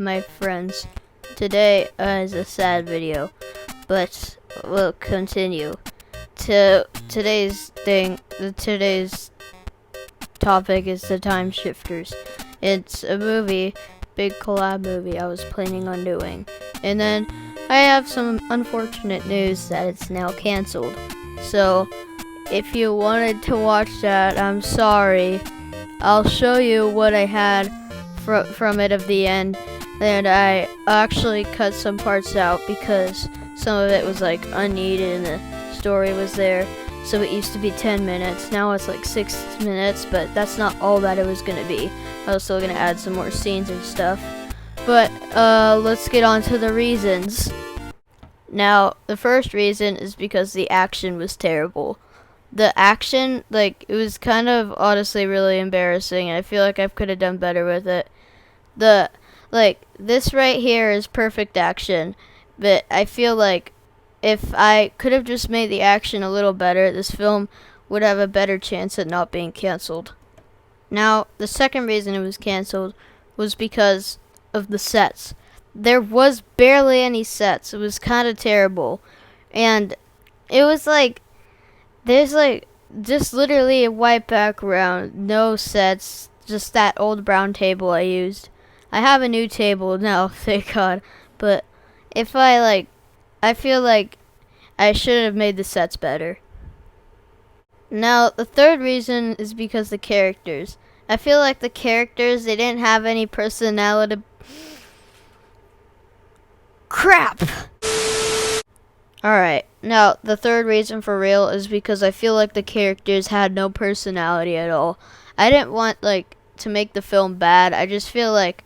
my friends? Today is a sad video, but we'll continue. Today's topic is the Time Shifters. It's a movie, big collab movie I was planning on doing. And then I have some unfortunate news that it's now canceled. So if you wanted to watch that, I'm sorry. I'll show you what I had from it at the end. And I actually cut some parts out because some of it was like unneeded and the story was there. So it used to be 10 minutes. Now it's like 6 minutes, but that's not all that it was gonna be. I was still gonna add some more scenes and stuff. But let's get on to the reasons. Now, the first reason is because the action was terrible. The action, it was kind of honestly really embarrassing, and I feel like I could have done better with it. This right here is perfect action, but I feel like if I could have just made the action a little better, this film would have a better chance at not being canceled. Now, the second reason it was canceled was because of the sets. There was barely any sets. It was kind of terrible. And it was there's just literally a white background, no sets, just that old brown table I used. I have a new table now, thank God. But if I feel like I should have made the sets better. Now, the third reason is because the characters. I feel like the characters, they didn't have any personality. Crap! Alright, now the third reason for real is because I feel like the characters had no personality at all. I didn't want to make the film bad. I just feel like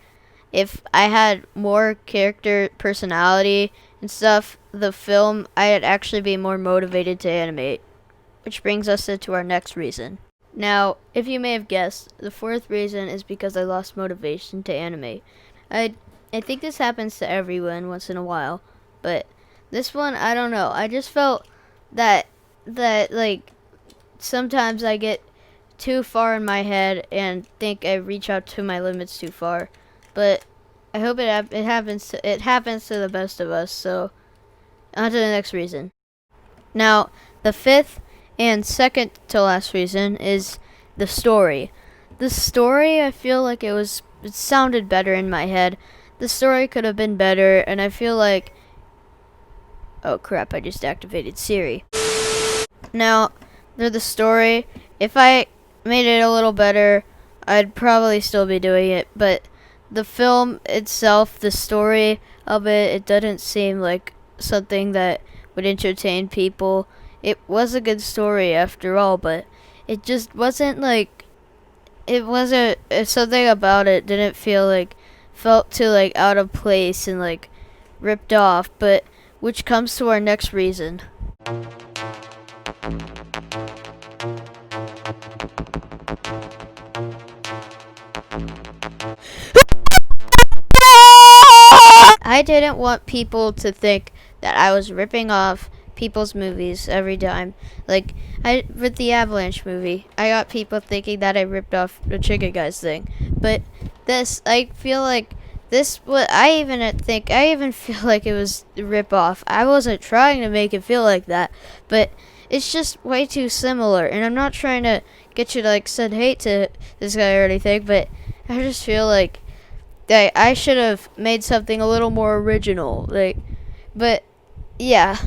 if I had more character personality and stuff, the film, I'd actually be more motivated to animate. Which brings us into our next reason. Now, if you may have guessed, the fourth reason is because I lost motivation to animate. I think this happens to everyone once in a while, but this one, I don't know. I just felt that sometimes I get too far in my head and think I reach out to my limits too far. But I hope it happens to the best of us. So on to the next reason. Now, the fifth and second to last reason is the story. The story, I feel like it sounded better in my head. The story could have been better, and I feel like... Oh crap, I just activated Siri. Now, the story, if I made it a little better, I'd probably still be doing it, but the film itself, the story of it doesn't seem like something that would entertain people. It was a good story after all, but it just wasn't something about it didn't felt too out of place and ripped off, but which comes to our next reason. I didn't want people to think that I was ripping off people's movies every time. With the Avalanche movie, I got people thinking that I ripped off the Chicken Guys thing. But this, I feel like this, I even feel like it was a rip off. I wasn't trying to make it feel like that, but it's just way too similar. And I'm not trying to get you to send hate to this guy or anything, but I just feel like that I should have made something a little more original. But yeah.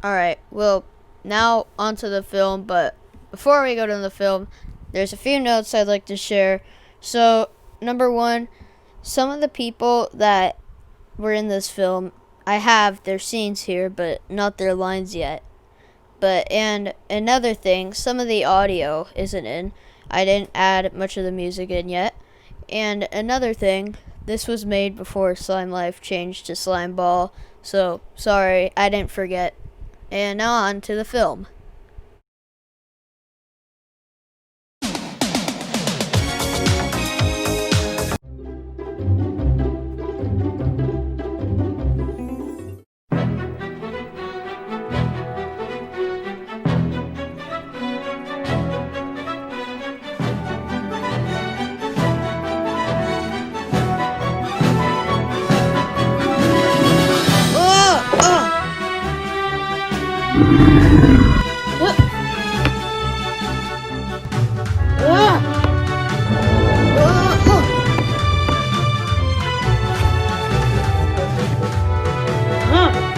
Alright, well, now onto the film, but before we go to the film, there's a few notes I'd like to share. So, number one, some of the people that were in this film, I have their scenes here, but not their lines yet. And another thing, some of the audio isn't in. I didn't add much of the music in yet. And another thing, this was made before Slime Life changed to Slime Ball, so sorry, I didn't forget. And now on to the film.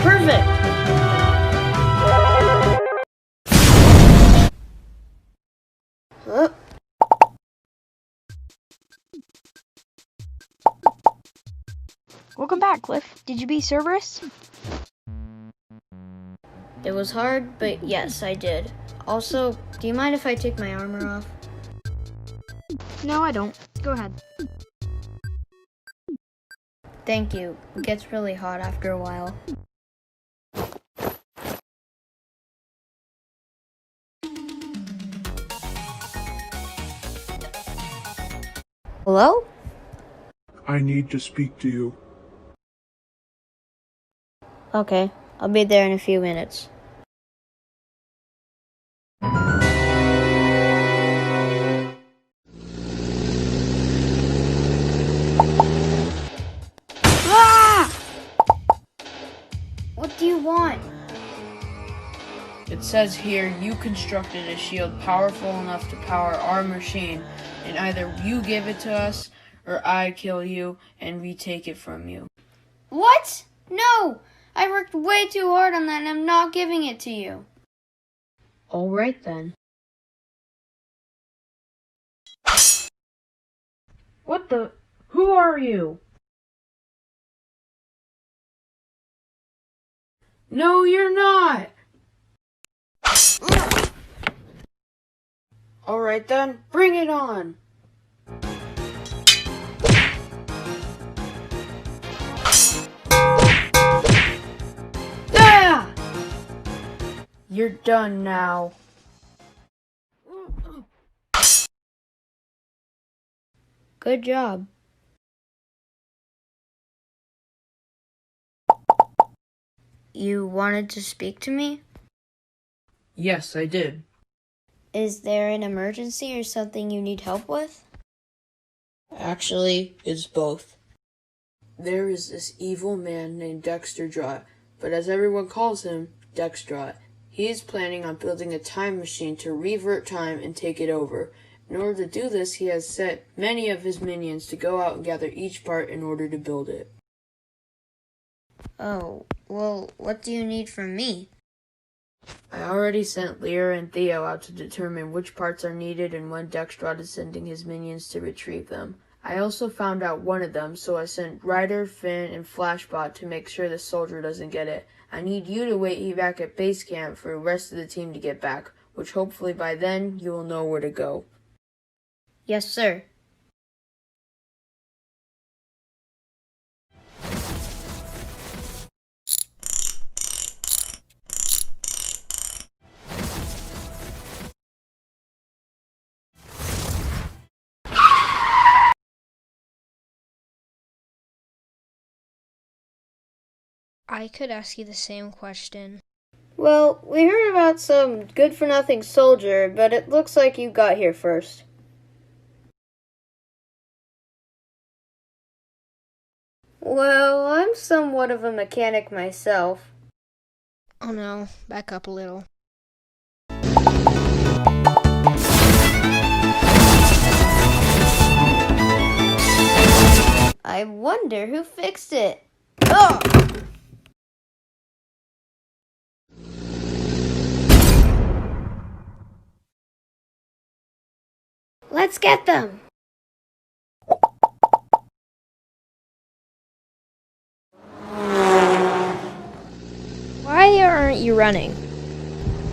Perfect. Welcome back, Cliff. Did you beat Cerberus? It was hard, but yes, I did. Also, do you mind if I take my armor off? No, I don't. Go ahead. Thank you. It gets really hot after a while. Hello? I need to speak to you. Okay, I'll be there in a few minutes. What do you want? It says here, you constructed a shield powerful enough to power our machine, and either you give it to us, or I kill you and retake it from you. What? No! I worked way too hard on that and I'm not giving it to you. Alright then. What the? Who are you? No, you're not! Alright then, bring it on! Ah! You're done now. Good job. You wanted to speak to me? Yes, I did. Is there an emergency or something you need help with? Actually, it's both. There is this evil man named Dexter Drott, but as everyone calls him, Dextrot. He is planning on building a time machine to revert time and take it over. In order to do this, he has set many of his minions to go out and gather each part in order to build it. Oh, well, what do you need from me? I already sent Lear and Theo out to determine which parts are needed and when Dextrot is sending his minions to retrieve them. I also found out one of them, so I sent Ryder, Finn, and Flashbot to make sure the soldier doesn't get it. I need you to wait back at base camp for the rest of the team to get back, which hopefully by then you will know where to go. Yes, sir. I could ask you the same question. Well, we heard about some good-for-nothing soldier, but it looks like you got here first. Well, I'm somewhat of a mechanic myself. Oh no, back up a little. I wonder who fixed it. Oh! Let's get them! Why aren't you running?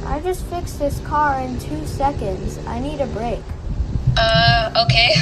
I just fixed this car in 2 seconds. I need a break. Okay.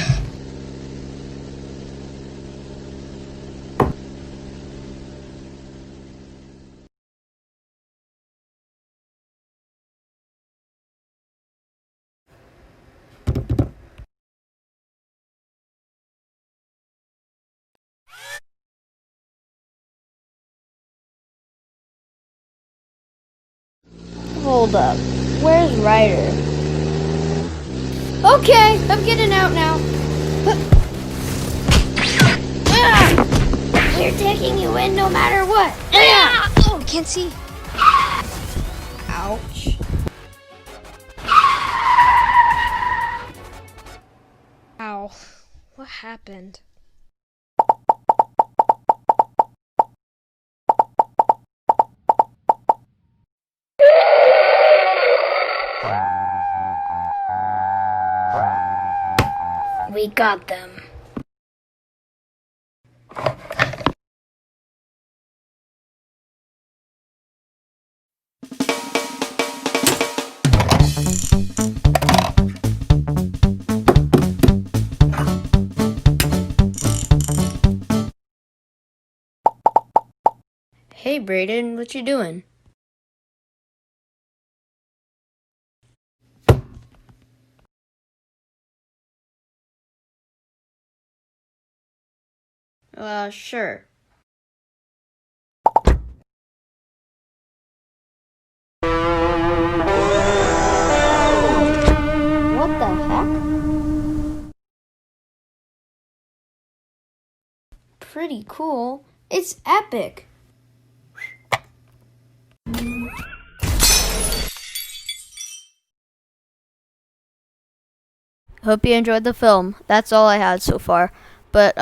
Hold up. Where's Ryder? Okay, I'm getting out now. We're taking you in no matter what. Oh, can't see. Ow. Wow. What happened? We got them. Hey, Brayden, what you doing? Sure. What the heck? Pretty cool. It's epic. Hope you enjoyed the film. That's all I had so far. But